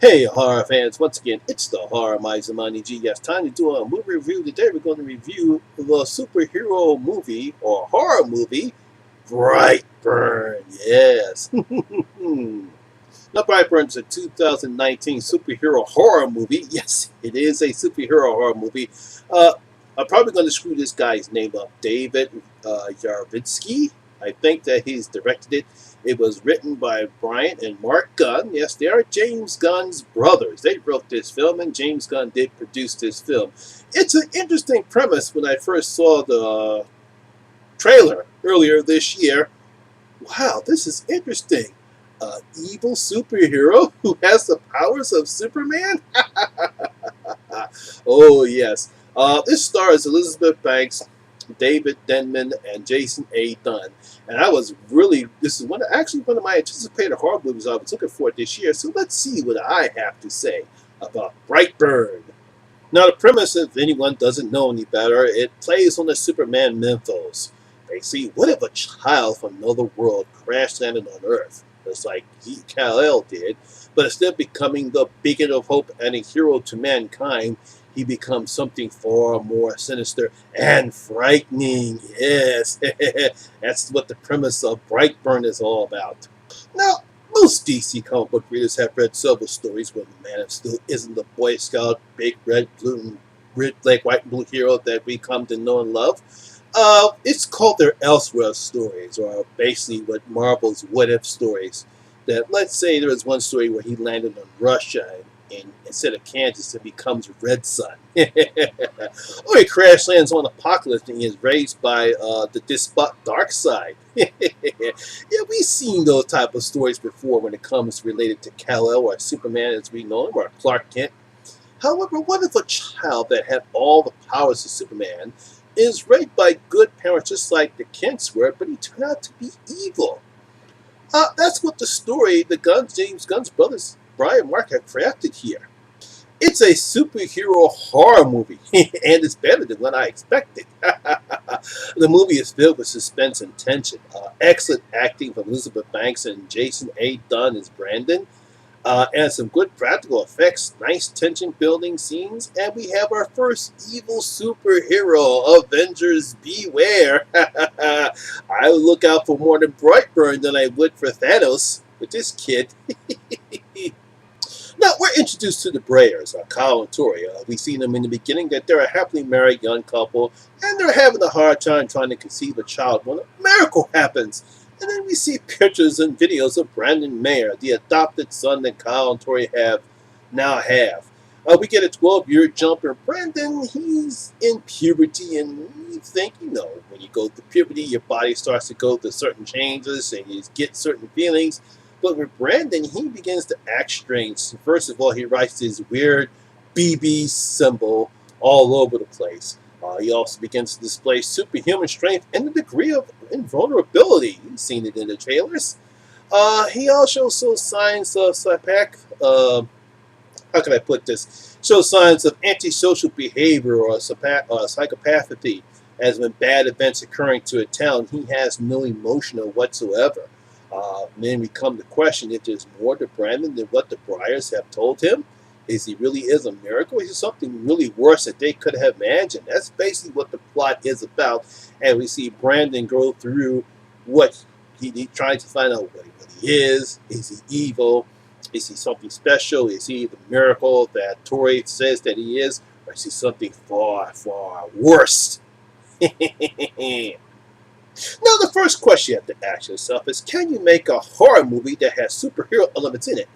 Hey, horror fans, once again, it's the Horror Miser Monty G. Yes, time to do a movie review. Today we're going to review the superhero movie or horror movie, Brightburn. Yes. Now, Brightburn is a 2019 superhero horror movie. Yes, it is a superhero horror movie. Uh, I'm probably going to screw this guy's name up. David Yarvitsky. I think that he's directed it. It was written by Brian and Mark Gunn. Yes, they are James Gunn's brothers. They wrote this film, and James Gunn did produce this film. It's an interesting premise when I first saw the trailer earlier this year. Wow, this is interesting. An evil superhero who has the powers of Superman? Oh, yes. This stars Elizabeth Banks, David Denman, and Jason A. Dunn. And this is actually one of my anticipated horror movies I was looking for this year. So let's see what I have to say about Brightburn. Now, the premise, if anyone doesn't know any better, it plays on the Superman mythos. Basically, what if a child from another world crash landed on Earth, just like Kal-El did, but instead of becoming the beacon of hope and a hero to mankind, he becomes something far more sinister and frightening. Yes, that's what the premise of Brightburn is all about. Now, most DC comic book readers have read several stories where the Man of Steel isn't the Boy Scout, big red, blue, red, black, white, and blue hero that we come to know and love. It's called their Elseworld stories, or basically what Marvel's What If stories. That, let's say there was one story where he landed on Russia and instead of Kansas, it becomes Red Sun. Or he crash lands on Apocalypse and he is raised by the despot Darkseid. Yeah, we've seen those type of stories before when it comes related to Kal-El or Superman as we know him, or Clark Kent. However, what if a child that had all the powers of Superman is raised by good parents just like the Kents were, but he turned out to be evil? That's what the story James Gunn's brothers Brian and Mark have crafted here. It's a superhero horror movie, and it's better than what I expected. The movie is filled with suspense and tension. Excellent acting from Elizabeth Banks and Jason A. Dunn as Brandon. And some good practical effects, nice tension building scenes, and we have our first evil superhero, Avengers Beware. I would look out for more than Brightburn than I would for Thanos with this kid. Now, we're introduced to the Brayers, Kyle and Tori. We've seen them in the beginning that they're a happily married young couple, and they're having a hard time trying to conceive a child when a miracle happens. And then we see pictures and videos of Brandon Mayer, the adopted son that Kyle and Tori now have. We get a 12-year jump, and Brandon, he's in puberty, and you think, when you go through puberty, your body starts to go through certain changes, and you get certain feelings. But with Brandon, he begins to act strange. First of all, he writes this weird BB symbol all over the place. He also begins to display superhuman strength and a degree of invulnerability. You've seen it in the trailers. He also shows signs of how can I put this? Shows signs of antisocial behavior or psychopathy, as when bad events occurring to a town, he has no emotion whatsoever. Then we come to question if there's more to Brandon than what the Briars have told him. Is he really is a miracle? Is it something really worse that they could have imagined? That's basically what the plot is about. And we see Brandon go through what he tries to find out what he is. Is he evil? Is he something special? Is he the miracle that Tori says that he is? Or is he something far, far worse? Now, the first question you have to ask yourself is, can you make a horror movie that has superhero elements in it?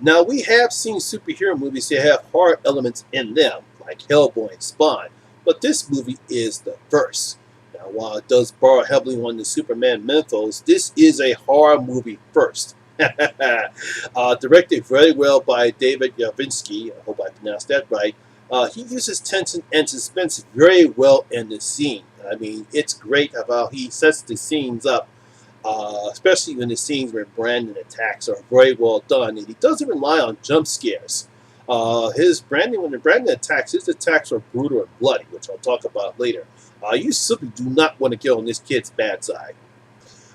Now, we have seen superhero movies that have horror elements in them, like Hellboy and Spawn, but this movie is the first. Now, while it does borrow heavily on the Superman mythos, this is a horror movie first. Directed very well by David Yavinsky, I hope I pronounced that right. He uses tension and suspense very well in the scene. I mean, it's great how he sets the scenes up, especially when the scenes where Brandon attacks are very well done, and he doesn't rely on jump scares. When Brandon attacks, his attacks are brutal and bloody, which I'll talk about later. You simply do not want to get on this kid's bad side.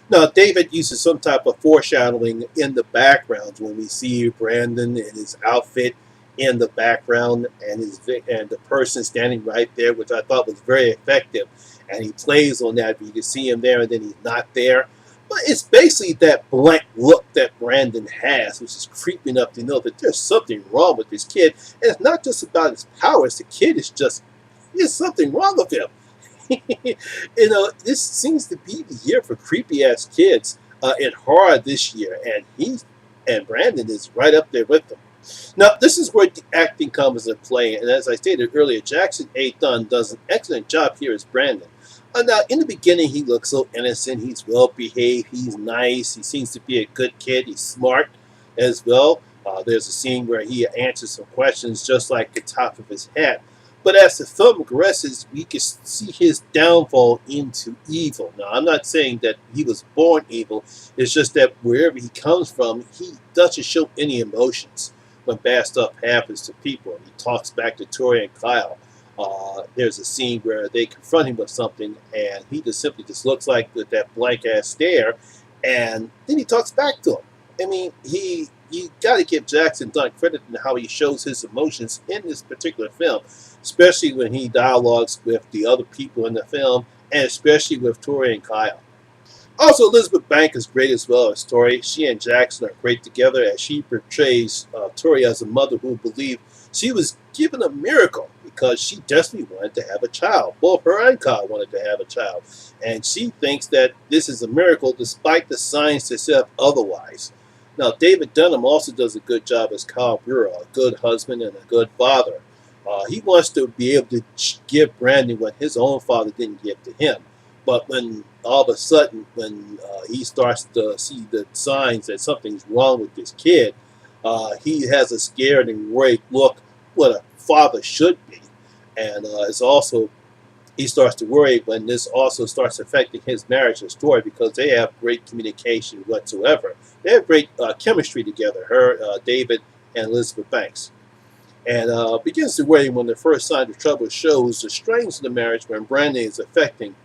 Now, David uses some type of foreshadowing in the background when we see Brandon in his outfit in the background and and the person standing right there, which I thought was very effective. And he plays on that. You can see him there, and then he's not there. But it's basically that blank look that Brandon has, which is creepy enough to know that there's something wrong with this kid. And it's not just about his powers. The kid is just, there's something wrong with him. This seems to be the year for creepy ass kids in horror this year, and Brandon is right up there with them. Now, this is where the acting comes into play, and as I stated earlier, Jackson A. Dunn does an excellent job here as Brandon. Now, in the beginning, he looks so innocent. He's well behaved. He's nice. He seems to be a good kid. He's smart as well. There's a scene where he answers some questions just like the top of his hat. But as the film progresses, we can see his downfall into evil. Now, I'm not saying that he was born evil. It's just that wherever he comes from, he doesn't show any emotions when bad stuff happens to people. And he talks back to Tori and Kyle. There's a scene where they confront him with something, and he just simply looks like with that blank-ass stare, and then he talks back to him. I mean, you got to give Jackson Dunn credit in how he shows his emotions in this particular film, especially when he dialogues with the other people in the film, and especially with Tori and Kyle. Also, Elizabeth Banks is great as well as Tori. She and Jackson are great together as she portrays Tori as a mother who believed she was given a miracle because she desperately wanted to have a child. Both her and Kyle wanted to have a child. And she thinks that this is a miracle despite the signs that say otherwise. Now, David Dunham also does a good job as Kyle Brewer, a good husband and a good father. He wants to be able to give Brandon what his own father didn't give to him. But when all of a sudden, when he starts to see the signs that something's wrong with this kid, he has a scared and worried look, what a father should be. And it's also, he starts to worry when this also starts affecting his marriage and story because they have great communication whatsoever. They have great chemistry together, David, and Elizabeth Banks. And begins to worry when the first sign of trouble shows the strains of the marriage when Brandon is affecting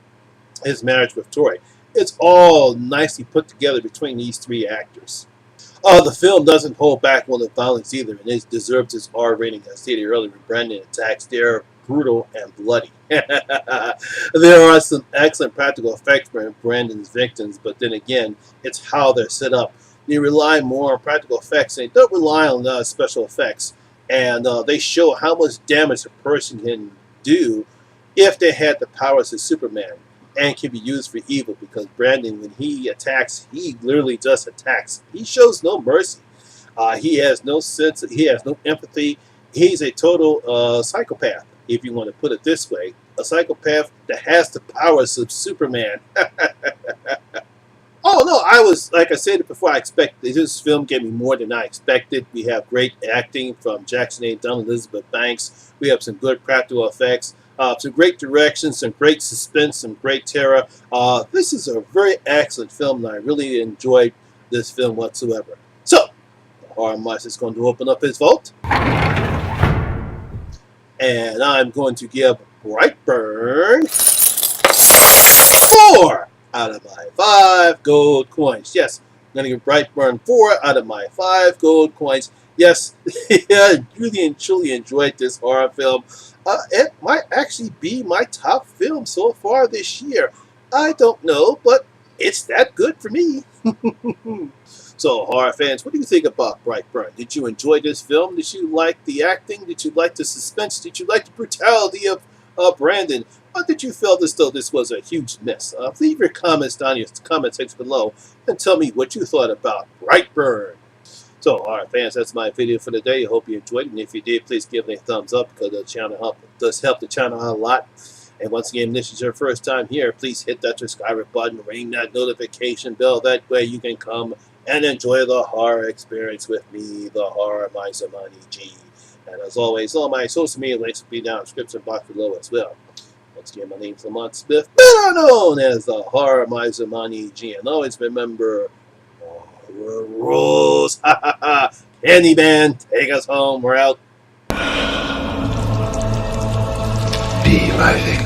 his marriage with Tori. It's all nicely put together between these three actors. The film doesn't hold back on the violence either, and it deserves its R rating. As stated earlier, when Brandon attacks, they're brutal and bloody. There are some excellent practical effects for Brandon's victims, but then again, it's how they're set up. They rely more on practical effects, and they don't rely on special effects. And they show how much damage a person can do if they had the powers of Superman, and can be used for evil, because Brandon, when he attacks, he literally just attacks. He shows no mercy. He has no sense. He has no empathy. He's a total psychopath, if you want to put it this way. A psychopath that has the powers of Superman. Oh, no, I was, like I said before, I expected, this film gave me more than I expected. We have great acting from Jackson A. Dunn, Elizabeth Banks. We have some good practical effects. Some great direction, some great suspense, some great terror. This is a very excellent film, and I really enjoyed this film whatsoever. So, the Horror Miser is going to open up his vault, and I'm going to give Brightburn 4 out of my 5 gold coins. Yes, I'm going to give Brightburn 4 out of my 5 gold coins. Yes, I really and truly enjoyed this horror film. It might actually be my top film so far this year. I don't know, but it's that good for me. So, horror fans, what do you think about Brightburn? Did you enjoy this film? Did you like the acting? Did you like the suspense? Did you like the brutality of Brandon? Or did you feel as though this was a huge miss? Leave your comments down in the comment section below and tell me what you thought about Brightburn. So, alright fans, that's my video for today. I hope you enjoyed it, and if you did, please give it a thumbs up, because the channel does help the channel out a lot. And once again, if this is your first time here, please hit that subscribe button, ring that notification bell. That way you can come and enjoy the horror experience with me, the Horror Miser Monty G. And as always, all my social media links will be down in the description box below as well. Once again, my name is Lamont Smith, better known as the Horror Miser Monty G. And always remember, rules. Ha ha ha. Candyman, take us home. We're out. Be my victim.